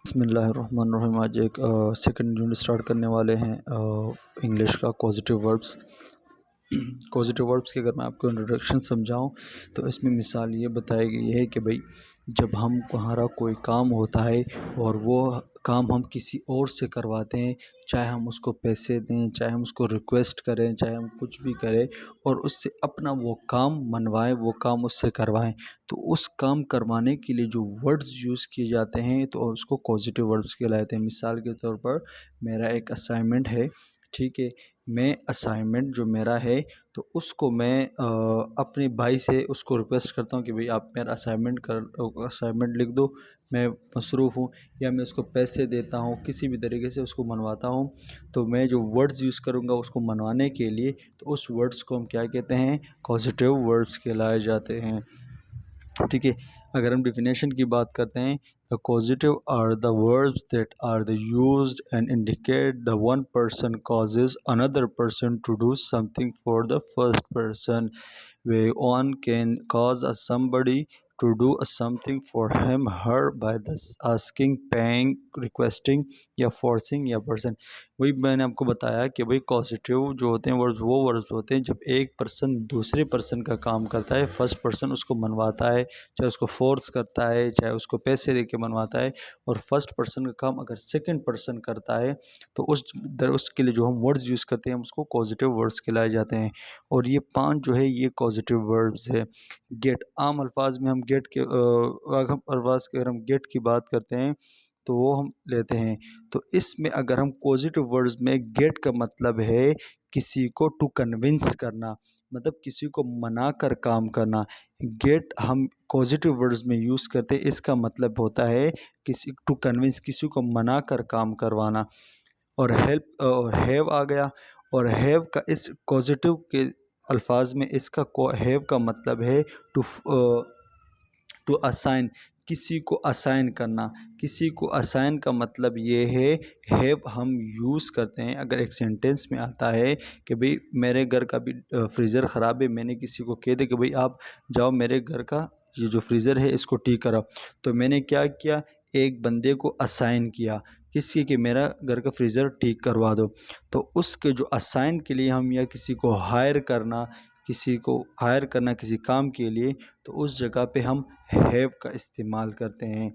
बिस्मिल्लाहिर्रहमानिर्रहीम। आज एक सेकंड यूनिट स्टार्ट करने वाले हैं इंग्लिश का पॉजिटिव वर्ब्स। पॉजिटिव वर्ब्स की अगर मैं आपको इंट्रोडक्शन समझाऊं तो इसमें मिसाल ये बताई गई है कि भाई जब हमारा कोई काम होता है और वो काम हम किसी और से करवाते हैं, चाहे हम उसको पैसे दें, चाहे हम उसको रिक्वेस्ट करें, चाहे हम कुछ भी करें और उससे अपना वो काम मनवाएं, वो काम उससे करवाएं, तो उस काम करवाने के लिए जो वर्ड्स यूज़ किए जाते हैं तो उसको पॉजिटिव वर्ड्स कहलाते हैं। मिसाल के तौर पर मेरा एक असाइनमेंट है, ठीक है। मैं असाइनमेंट जो मेरा है तो उसको मैं अपने भाई से उसको रिक्वेस्ट करता हूँ कि भाई आप मेरा असाइनमेंट लिख दो, मैं मसरूफ़ हूँ, या मैं उसको पैसे देता हूँ, किसी भी तरीके से उसको मनवाता हूँ। तो मैं जो वर्ड्स यूज़ करूँगा उसको मनवाने के लिए, तो उस वर्ड्स को हम क्या कहते हैं, पॉजिटिव वर्ड्स कहलाए जाते हैं, ठीक है। अगर हम डिफिनेशन की बात करते हैं, the positive are the words that are the used and indicate the one person causes another person to do something for the first person, way one can cause a somebody to do something for him her by the asking, paying, requesting या forcing या person। वही मैंने आपको बताया कि भाई positive जो होते हैं वर्ड्स वो वर्ड्स होते हैं जब एक पर्सन दूसरे पर्सन का काम करता है, फर्स्ट पर्सन उसको मनवाता है, चाहे उसको फोर्स करता है, चाहे उसको पैसे दे के मनवाता है, और फर्स्ट पर्सन का काम अगर सेकंड पर्सन करता है तो उसके लिए जो हम वर्ड्स यूज़ करते हैं हम उसको पॉजिटिव वर्ड्स कहलाए जाते हैं। और ये 5 जो है ये पॉजिटिव वर्ड्स है। गेट, आम अल्फाज में हम गेट के अगर हम गेट की बात करते हैं तो वो हम लेते हैं। तो इसमें अगर हम पॉजिटिव वर्ड्स में गेट का मतलब है किसी को टू कन्विंस करना, मतलब किसी को मना कर काम करना। गेट हम पॉजिटिव वर्ड्स में यूज़ करते हैं, इसका मतलब होता है किसी टू कन्विंस, किसी को मना कर काम करवाना। और हेल्प और हैव आ गया, और हैव का इस पॉजिटिव के अल्फाज में इसका हैव का मतलब है टू असाइन, किसी को असाइन करना। किसी को असाइन का मतलब ये है, हैव हम यूज़ करते हैं अगर एक सेंटेंस में आता है कि भाई मेरे घर का भी फ्रीज़र ख़राब है, मैंने किसी को कह दे कि भाई आप जाओ मेरे घर का ये जो फ्रीज़र है इसको ठीक कराओ, तो मैंने क्या किया, एक बंदे को असाइन किया किसकी, कि मेरा घर का फ्रीज़र ठीक करवा दो। तो उसके जो असाइन के लिए हम, या किसी को हायर करना, किसी को हायर करना किसी काम के लिए, तो उस जगह पे हम हैव का इस्तेमाल करते हैं।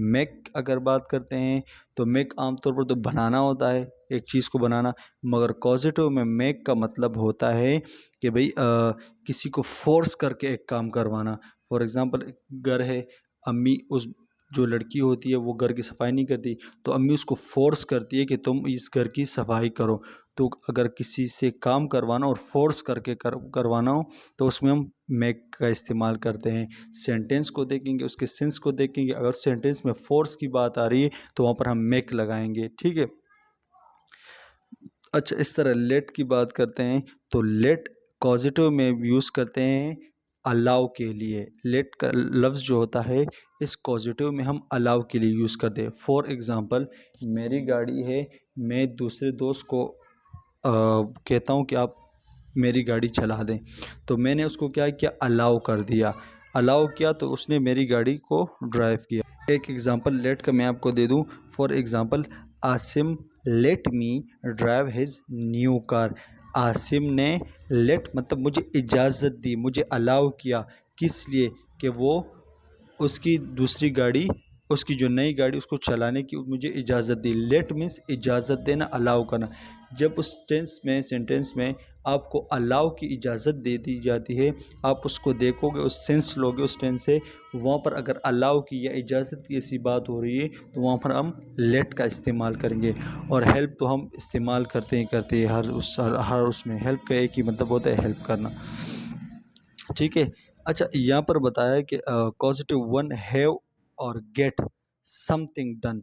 मेक अगर बात करते हैं तो मेक आमतौर पर तो बनाना होता है, एक चीज़ को बनाना, मगर पॉजिटिव में मेक का मतलब होता है कि भाई किसी को फोर्स करके एक काम करवाना। फॉर एग्ज़ाम्पल घर है, अम्मी उस जो लड़की होती है वो घर की सफाई नहीं करती, तो अम्मी उसको फोर्स करती है कि तुम इस घर की सफाई करो। तो अगर किसी से काम करवाना और फोर्स करके करवाना हो तो उसमें हम मेक का इस्तेमाल करते हैं। सेंटेंस को देखेंगे, उसके सेंस को देखेंगे, अगर सेंटेंस में फोर्स की बात आ रही है तो वहाँ पर हम मेक लगाएंगे, ठीक है। अच्छा, इस तरह लेट की बात करते हैं तो लेट पॉजिटिव में यूज़ करते हैं अलाउ के लिए। लेट का लफ्ज़ जो होता है इस पॉजिटिव में हम अलाउ के लिए यूज़ करते हैं। फॉर एग्ज़ाम्पल मेरी गाड़ी है, मैं दूसरे दोस्त को कहता हूँ कि आप मेरी गाड़ी चला दें, तो मैंने उसको क्या किया, अलाउ कर दिया। अलाउ किया तो उसने मेरी गाड़ी को ड्राइव किया। एक एग्ज़ाम्पल लेट का मैं आपको दे दूँ। For example Asim let me drive his new car. Asim ने लेट मतलब मुझे इजाज़त दी, मुझे अलाउ किया, किस लिए, कि वो उसकी दूसरी गाड़ी, उसकी जो नई गाड़ी उसको चलाने की मुझे इजाज़त दी। लेट मीन्स इजाज़त देना, अलाउ करना। जब उस टेंस में सेंटेंस में आपको अलाउ की इजाज़त दे दी जाती है, आप उसको देखोगे, उस सेंस लोगे उस टेंस से, वहाँ पर अगर अलाउ की या इजाज़त की ऐसी बात हो रही है तो वहाँ पर हम लेट का इस्तेमाल करेंगे। और हेल्प तो हम इस्तेमाल करते ही करते हैं, हर उसमें हेल्प का एक ही मतलब होता है, हेल्प करना, ठीक है। अच्छा, यहाँ पर बताया कि पॉजिटिव वन हैव और गेट समथिंग डन।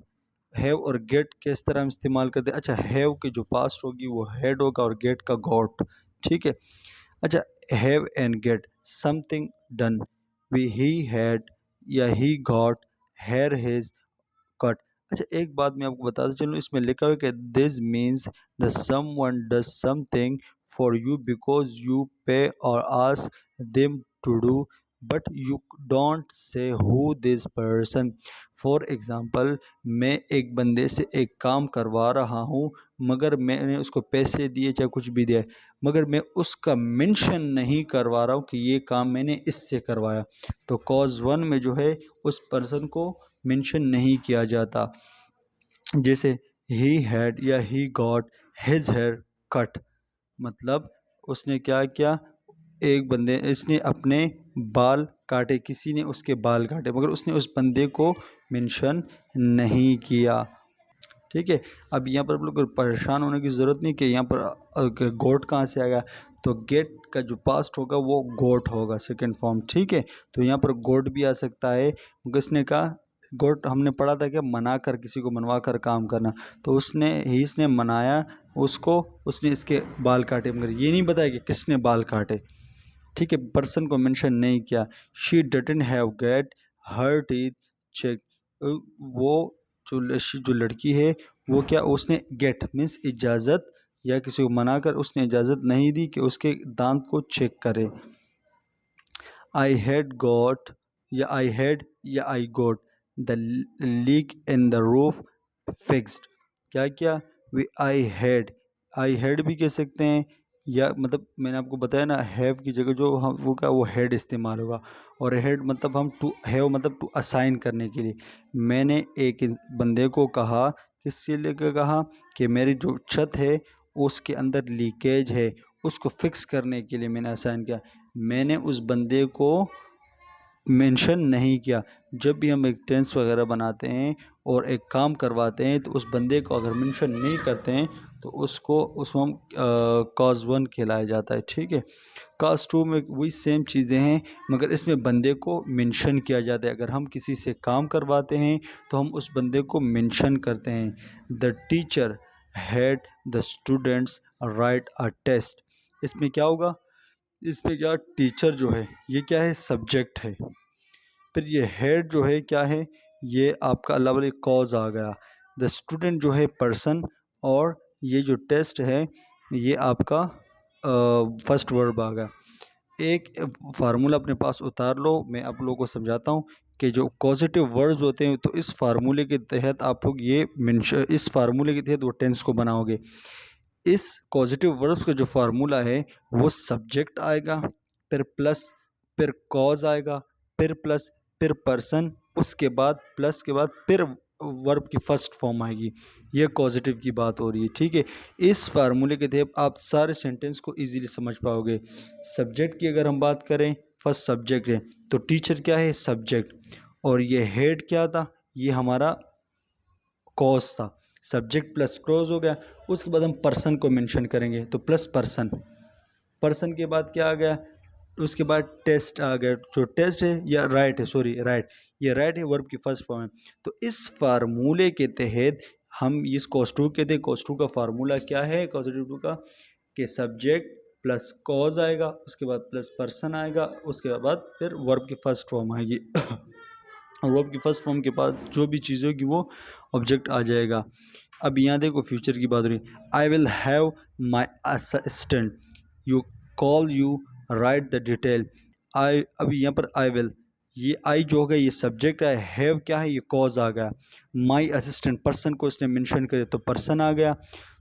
हैव और गेट किस तरह हम इस्तेमाल करते हैं। अच्छा, हैव की जो पास्ट होगी वो हैड होगा और गेट का गॉट, ठीक है। अच्छा, have and get something done, we he had या he got, hair his cut. अच्छा, एक बात मैं आपको बताता चलूँ, इसमें लिखा हुआ है कि this means the someone does something for you because you pay और ask them to do, but you don't say who this person. For example, मैं एक बंदे से एक काम करवा रहा हूँ, मगर मैंने उसको पैसे दिए चाहे कुछ भी दिया है, मगर मैं उसका मेंशन नहीं करवा रहा हूँ कि ये काम मैंने इससे करवाया। तो कॉज 1 में जो है उस पर्सन को मेंशन नहीं किया जाता। जैसे ही हैड या he got his hair cut, मतलब उसने क्या किया, एक बंदे इसने अपने बाल काटे, किसी ने उसके बाल काटे, मगर उसने उस बंदे को मेंशन नहीं किया। ठीक है। अब यहाँ पर आप लोग को परेशान होने की ज़रूरत नहीं कि यहाँ पर गोट कहाँ से आएगा। तो गेट का जो पास्ट होगा वो गोट होगा, सेकंड फॉर्म। ठीक है। तो यहाँ पर गोट भी आ सकता है, मगर इसने कहा गोट हमने पढ़ा था कि मना कर, किसी को मनवा कर काम करना। तो इसने मनाया उसको, उसने इसके बाल काटे, मगर ये नहीं बताया कि किसने बाल काटे। ठीक है। पर्सन को मेंशन नहीं किया। She didn't have get her teeth check, वो जो लड़की है वो क्या, उसने गेट मीन्स इजाज़त या किसी को मनाकर उसने इजाज़त नहीं दी कि उसके दांत को चेक करे। आई हैड गॉट या I got the leak in the roof fixed. क्या क्या, वे आई हैड भी कह सकते हैं, या मतलब मैंने आपको बताया ना, हैव की जगह जो हम वो क्या, वो हेड इस्तेमाल होगा। और हेड मतलब हम टू हैव मतलब टू असाइन करने के लिए। मैंने एक बंदे को कहा, किससे लेकर कहा, कि मेरी जो छत है उसके अंदर लीकेज है, उसको फिक्स करने के लिए मैंने असाइन किया। मैंने उस बंदे को मेंशन नहीं किया। जब भी हम एक टेंस वगैरह बनाते हैं और एक काम करवाते हैं, तो उस बंदे को अगर मेंशन नहीं करते हैं तो उसको हम कॉज 1 कहलाया जाता है। ठीक है। कॉज 2 में वही सेम चीज़ें हैं, मगर इसमें बंदे को मेंशन किया जाता है। अगर हम किसी से काम करवाते हैं तो हम उस बंदे को मेंशन करते हैं। The teacher had the students write a test. इसमें क्या होगा, इसमें क्या, टीचर जो है ये क्या है, सब्जेक्ट है। फिर ये हेड जो है क्या है, ये आपका अल्लाह वाली कॉज आ गया। द स्टूडेंट जो है पर्सन, और ये जो टेस्ट है ये आपका फर्स्ट वर्ब आ गया। एक फार्मूला अपने पास उतार लो, मैं आप लोगों को समझाता हूँ कि जो पॉजिटिव वर्ड्स होते हैं, तो इस फार्मूले के तहत आप लोग ये इस फार्मूले के तहत वो टेंस को बनाओगे। इस पॉजिटिव वर्ब्स का जो फार्मूला है वो सब्जेक्ट आएगा, फिर प्लस, फिर कॉज आएगा, फिर प्लस, फिर पर्सन, उसके बाद प्लस के बाद फिर वर्ब की फर्स्ट फॉर्म आएगी। ये पॉजिटिव की बात हो रही है। ठीक है। इस फार्मूले के तहत आप सारे सेंटेंस को इजीली समझ पाओगे। सब्जेक्ट की अगर हम बात करें, फर्स्ट सब्जेक्ट है, तो टीचर क्या है, सब्जेक्ट, और ये हेड क्या था, ये हमारा कॉज था। सब्जेक्ट प्लस क्लोज हो गया। उसके बाद हम पर्सन को मेंशन करेंगे, तो प्लस पर्सन। पर्सन के बाद क्या आ गया, उसके बाद टेस्ट आ गया। जो टेस्ट है या राइट है, सॉरी राइट, ये राइट है, वर्ब की फर्स्ट फॉर्म है। तो इस फार्मूले के तहत हम इस कॉस 2 कहते हैं। कॉस 2 का फार्मूला क्या है, कॉस 2 का, कि सब्जेक्ट प्लस कॉज आएगा, उसके बाद प्लस पर्सन आएगा, उसके बाद फिर वर्ब की फर्स्ट फॉर्म आएगी। और वर्ब की फर्स्ट फॉर्म के बाद जो भी चीज़ होगी वो ऑब्जेक्ट आ जाएगा। अब यहाँ देखो फ्यूचर की बात हो रही। I will have my assistant you call you right the detail. I, अभी यहाँ पर आई विल, ये आई जो हो गया ये सब्जेक्ट है, हैव क्या है, ये कॉज आ गया। माई असिस्टेंट, पर्सन को इसने मेंशन करे तो पर्सन आ गया।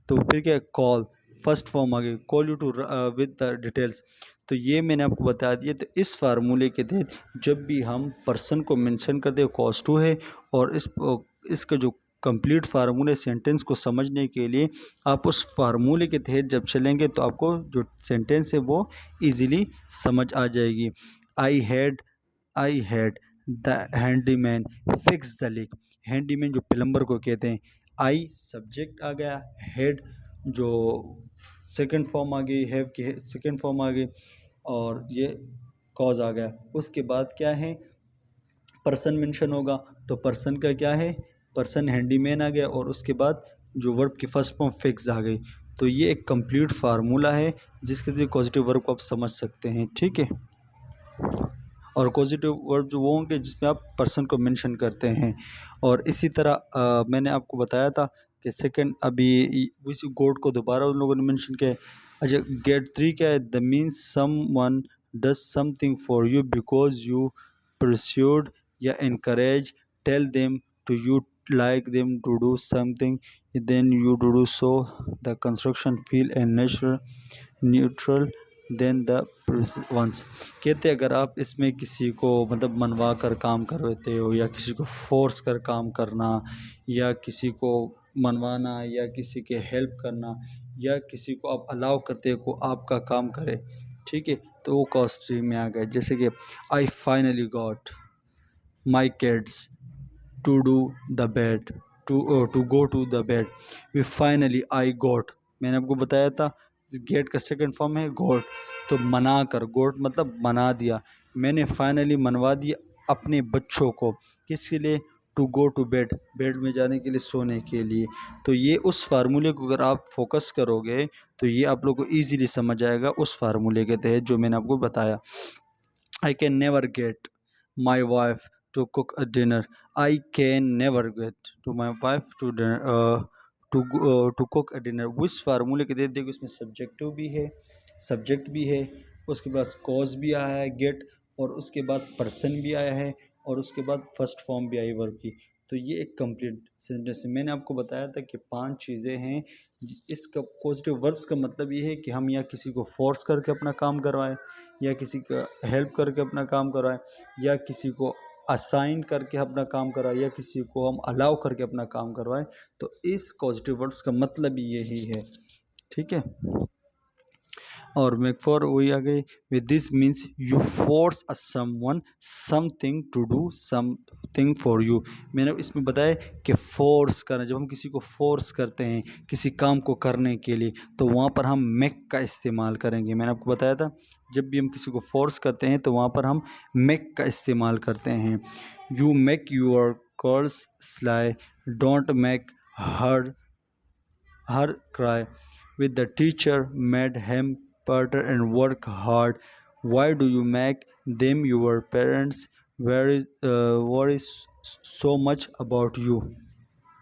तो फिर क्या, कॉल, फर्स्ट फॉर्म आ गई, call you to with the details. तो ये मैंने आपको बता दिया। तो इस फार्मूले के तहत जब भी हम पर्सन को मेंशन करते हैं, कॉज 2 है। और इसका जो कंप्लीट फार्मूले सेंटेंस को समझने के लिए आप उस फार्मूले के तहत जब चलेंगे तो आपको जो सेंटेंस है वो इजीली समझ आ जाएगी। I had the handyman fix the leak. Handyman जो प्लम्बर को कहते हैं। आई सब्जेक्ट आ गया, हेड जो सेकंड फॉर्म आ गई, हैव की सेकंड फॉर्म आ गई, और ये कॉज आ गया। उसके बाद क्या है, पर्सन मेंशन होगा, तो पर्सन का क्या है, पर्सन हैंडीमैन आ गया, और उसके बाद जो वर्ब की फर्स्ट फॉर्म फिक्स आ गई। तो ये एक कंप्लीट फार्मूला है जिसके लिए पॉजिटिव वर्ब को आप समझ सकते हैं। ठीक है। और पॉजिटिव वर्ब जो वो होंगे जिसमें आप पर्सन को मेंशन करते हैं। और इसी तरह मैंने आपको बताया था कि सेकंड, अभी उसी गोड को दोबारा उन लोगों ने मेंशन किया है। अच्छा, गेट 3 क्या है, the means someone does something for you because you persuaded या encourage tell them to you like them to do something, then you do so. The construction feel and natural neutral then the ones. कहते अगर आप इसमें किसी को मतलब मनवा कर काम करवाते हो या किसी को फोर्स कर काम करना या किसी को मनवाना या किसी के हेल्प करना या किसी को आप अलाउ करते हो को आपका काम करे, ठीक है, तो वो कॉस्ट्री में आ गया। जैसे कि I finally got my kids to do the bed to go to the bed. We finally I got, मैंने आपको बताया था गेट का सेकंड फॉर्म है गॉट, तो मना कर, गॉट मतलब मना दिया, मैंने फाइनली मनवा दिया अपने बच्चों को, किसके लिए, to go to bed, bed में जाने के लिए, सोने के लिए। तो ये उस फार्मूले को अगर आप फोकस करोगे तो ये आप लोग को ईजीली समझ आएगा उस फार्मूले के तहत जो मैंने आपको बताया। I can never get my wife to cook a dinner. I can never get to my wife to dinner, to cook a dinner. उस फार्मूले के तहत देखो इसमें सब्जेक्टिव भी है, सब्जेक्ट भी है, उसके बाद कॉज भी आया है गेट, और उसके बाद पर्सन भी आया है, और उसके बाद फर्स्ट फॉर्म भी आई वर्ब की। तो ये एक कंप्लीट सेंटेंस है। मैंने आपको बताया था कि 5 चीज़ें हैं। इसका पॉजिटिव वर्ब्स का मतलब ये है कि हम या किसी को फोर्स करके अपना काम करवाएं, या किसी का हेल्प करके अपना काम कराएं, या किसी को असाइन करके अपना काम कराएं, या किसी को हम अलाउ करके अपना काम करवाएं। तो इस पॉजिटिव वर्ब्स का मतलब ही यही है, ठीक है। और मेक फॉर वही आ गई, with this means you force a someone something to do something for you. मैंने इसमें बताया कि फोर्स करना, जब हम किसी को फोर्स करते हैं किसी काम को करने के लिए तो वहाँ पर हम मेक का इस्तेमाल करेंगे। मैंने आपको बताया था जब भी हम किसी को फोर्स करते हैं तो वहाँ पर हम मेक का इस्तेमाल करते हैं। You make your girls sly, don't make her cry with the teacher made him putter and work hard. Why do you make them your parents worry so much about you?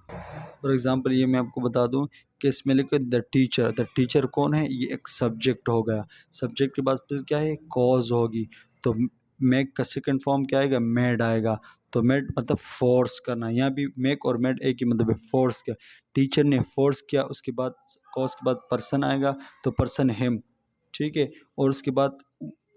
For example ये मैं आपको बता दूं कि इसमें लिखो the teacher. The teacher कौन है, ये एक सब्जेक्ट हो गया, सब्जेक्ट के बाद फिर क्या है, कॉज होगी। तो मेक का सेकंड फॉर्म क्या आएगा, मेड आएगा। तो मेड मतलब फोर्स करना, यहाँ भी मेक और मेड एक ही मतलब है, फोर्स किया, टीचर ने फोर्स किया। उसके बाद कॉज के बाद पर्सन आएगा, तो पर्सन हिम, ठीक है। और उसके बाद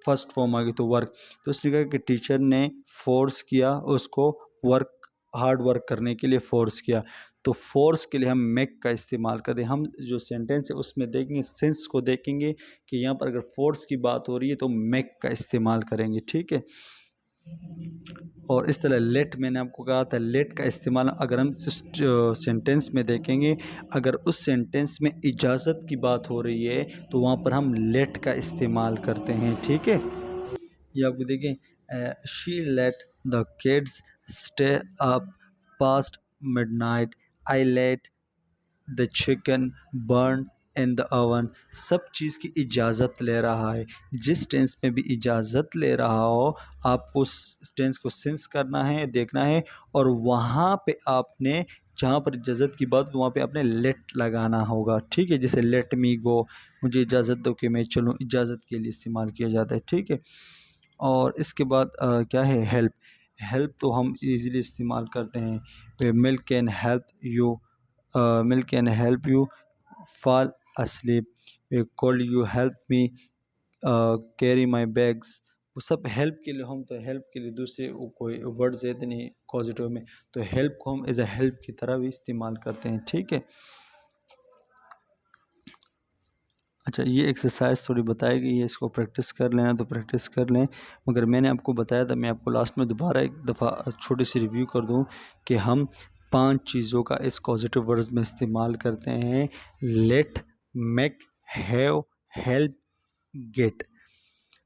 फर्स्ट फॉर्म आ गई तो वर्क। तो उसने कहा कि टीचर ने फोर्स किया उसको वर्क, हार्ड वर्क करने के लिए फोर्स किया। तो फोर्स के लिए हम मेक का इस्तेमाल करते हैं। हम जो सेंटेंस है उसमें देखेंगे, सेंस को देखेंगे कि यहाँ पर अगर फोर्स की बात हो रही है तो मेक का इस्तेमाल करेंगे, ठीक है। और इस तरह लेट, मैंने आपको कहा था लेट का इस्तेमाल अगर हम सेंटेंस में देखेंगे, अगर उस सेंटेंस में इजाज़त की बात हो रही है तो वहाँ पर हम लेट का इस्तेमाल करते हैं, ठीक है। ये आपको देखें, she let the kids stay up past midnight, I let the chicken burn in the oven. सब चीज़ की इजाज़त ले रहा है। जिस टेंस में भी इजाज़त ले रहा हो आपको उस टेंस को सेंस करना है, देखना है, और वहाँ पे आपने जहाँ पर इजाज़त की बात वहाँ पे आपने लेट लगाना होगा, ठीक है। जैसे लेट मी गो, मुझे इजाज़त दो कि मैं चलूँ, इजाज़त के लिए इस्तेमाल किया जाता है, ठीक है। और इसके बाद क्या है, हेल्प। हेल्प तो हम इजीली इस्तेमाल करते हैं, milk can help you, milk can help you fall asleep, call you help me carry my bags. वो सब हेल्प के लिए, हम तो हेल्प के लिए दूसरे कोई वर्ड्स है नहीं पॉजिटिव में, तो हेल्प को हम एज अ हेल्प की तरह भी इस्तेमाल करते हैं, ठीक है। अच्छा, ये एक्सरसाइज थोड़ी बताई गई है, इसको प्रैक्टिस कर लेना तो प्रैक्टिस कर लें। मगर मैंने आपको बताया था, मैं आपको लास्ट में दोबारा एक दफ़ा छोटी सी रिव्यू कर दूं कि हम 5 चीज़ों का इस पॉजिटिव वर्ड्स में इस्तेमाल करते हैं। Let, make, have, help, get.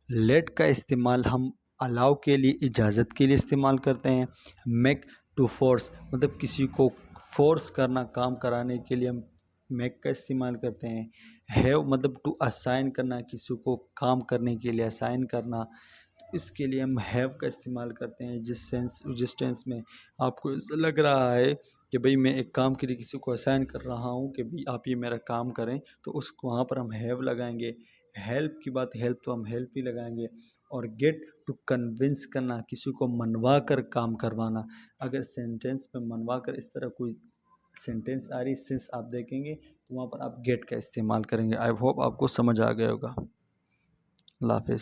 Let का इस्तेमाल हम अलाउ के लिए, इजाज़त के लिए इस्तेमाल करते हैं। मेक टू फोर्स मतलब किसी को फोर्स करना, काम कराने के लिए हम मेक का इस्तेमाल करते हैं। हैव मतलब टू असाइन करना, किसी को काम करने के लिए असाइन करना, तो इसके लिए हम हैव का इस्तेमाल करते हैं। जिस टेंस में आपको ऐसा लग रहा है कि भाई मैं एक काम के लिए किसी को असाइन कर रहा हूँ कि भाई आप ये मेरा काम करें, तो उस वहाँ पर हम हैव लगाएंगे। हेल्प की बात, हेल्प तो हम हेल्प ही लगाएंगे। और गेट टू कन्विंस करना, किसी को मनवा कर काम करवाना। अगर सेंटेंस में मनवा कर इस तरह कोई सेंटेंस आ रही सेंस आप देखेंगे तो वहाँ पर आप गेट का इस्तेमाल करेंगे। आई होप आपको समझ आ गया होगा। अल्लाह हाफिज़।